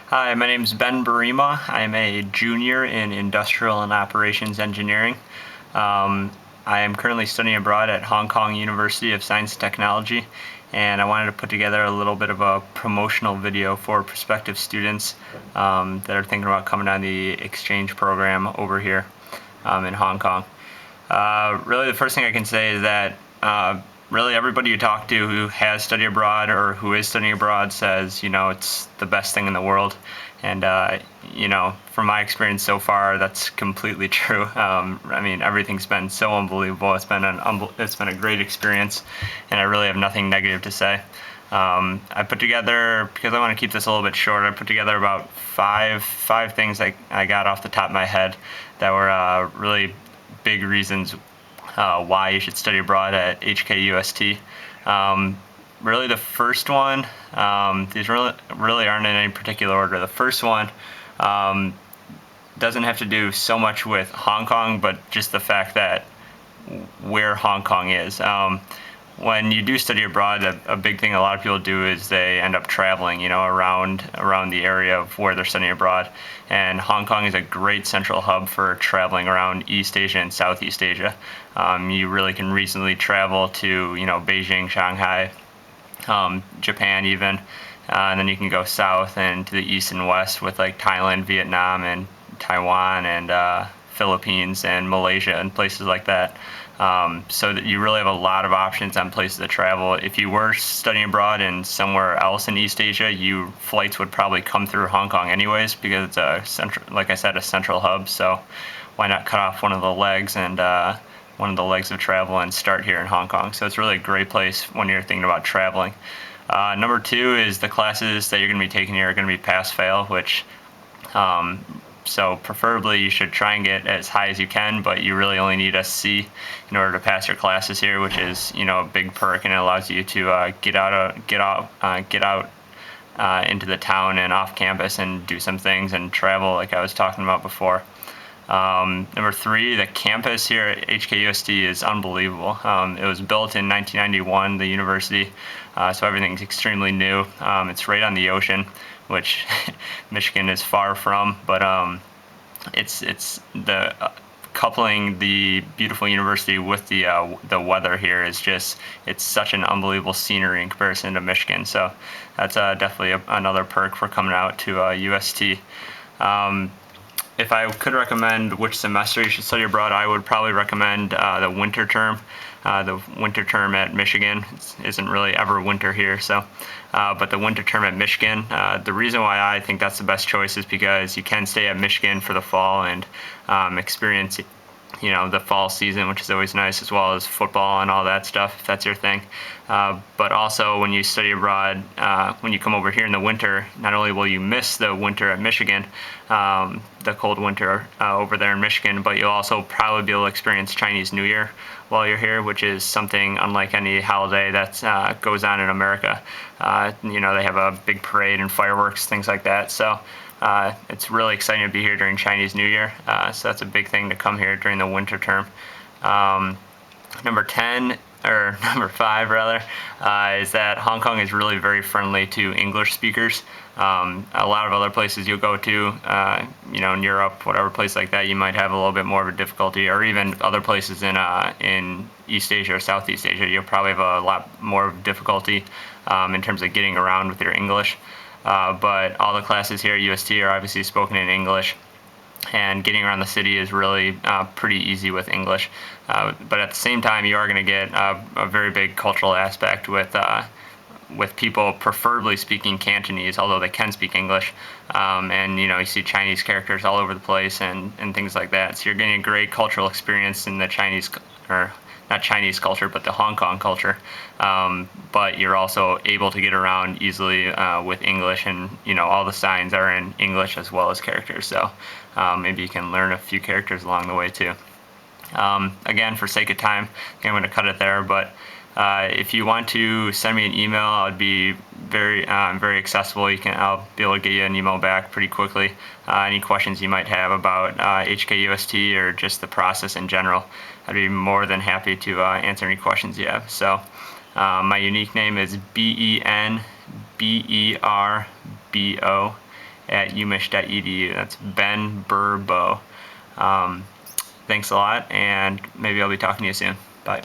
Hi, my name is Ben Boerema. I'm a junior in Industrial and Operations Engineering. Um, I am currently studying abroad at Hong Kong University of Science and Technology, and I wanted to put together a little bit of a promotional video for prospective students that are thinking about coming on the exchange program over here in Hong Kong. Really, the first thing I can say is that really everybody you talk to who has studied abroad or who is studying abroad says, it's the best thing in the world. And, from my experience so far, that's completely true. I mean, everything's been so unbelievable. It's been a great experience, and I really have nothing negative to say. I put together, because I want to keep this a little bit short, I put together about five things I got off the top of my head that were really big reasons why you should study abroad at HKUST. Really, the first one, these really aren't in any particular order. The first one doesn't have to do so much with Hong Kong, but just the fact that where Hong Kong is. When you do study abroad, a big thing a lot of people do is they end up traveling, around the area of where they're studying abroad. And Hong Kong is a great central hub for traveling around East Asia and Southeast Asia. You really can reasonably travel to, Beijing, Shanghai, Japan even, and then you can go south and to the east and west with like Thailand, Vietnam, and Taiwan, and Philippines and Malaysia and places like that. So that you really have a lot of options on places to travel. If you were studying abroad in somewhere else in East Asia, flights would probably come through Hong Kong anyways because it's like I said, a central hub. So why not cut off one of the legs of travel and start here in Hong Kong? So it's really a great place when you're thinking about traveling. Number two is the classes that you're going to be taking here are going to be pass-fail, which so preferably you should try and get as high as you can, but you really only need a C in order to pass your classes here, which is a big perk, and it allows you to get out into the town and off campus and do some things and travel like I was talking about before. Number three, the campus here at HKUST is unbelievable. It was built in 1991, the university, so everything's extremely new. It's right on the ocean, which Michigan is far from, but it's the coupling the beautiful university with the weather here is it's such an unbelievable scenery in comparison to Michigan. So that's definitely another perk for coming out to UST. If I could recommend which semester you should study abroad, I would probably recommend the winter term. The winter term at Michigan isn't really ever winter here, but the winter term at Michigan, the reason why I think that's the best choice is because you can stay at Michigan for the fall and experience the fall season, which is always nice, as well as football and all that stuff, if that's your thing. But also, when you study abroad, when you come over here in the winter, not only will you miss the winter at Michigan, the cold winter over there in Michigan, but you'll also probably be able to experience Chinese New Year while you're here, which is something unlike any holiday that goes on in America. They have a big parade and fireworks, things like that. So it's really exciting to be here during Chinese New Year. So that's a big thing to come here during the winter term. Number 5 rather, is that Hong Kong is really very friendly to English speakers. A lot of other places you'll go to, in Europe, whatever place like that, you might have a little bit more of a difficulty, or even other places in East Asia or Southeast Asia, you'll probably have a lot more difficulty in terms of getting around with your English. But all the classes here at UST are obviously spoken in English, and getting around the city is really pretty easy with English. But at the same time, you are going to get a very big cultural aspect with people preferably speaking Cantonese, although they can speak English. And you see Chinese characters all over the place and things like that. So you're getting a great cultural experience in the Chinese, or not Chinese culture, but the Hong Kong culture. But you're also able to get around easily with English, and all the signs are in English as well as characters. So maybe you can learn a few characters along the way too. Again, for sake of time, I'm going to cut it there. But if you want to send me an email, I'd be very accessible. I'll be able to get you an email back pretty quickly. Any questions you might have about HKUST or just the process in general, I'd be more than happy to answer any questions you have. So my unique name is BenBerbo, at umich.edu. That's Ben Burbo. Thanks a lot, and maybe I'll be talking to you soon. Bye.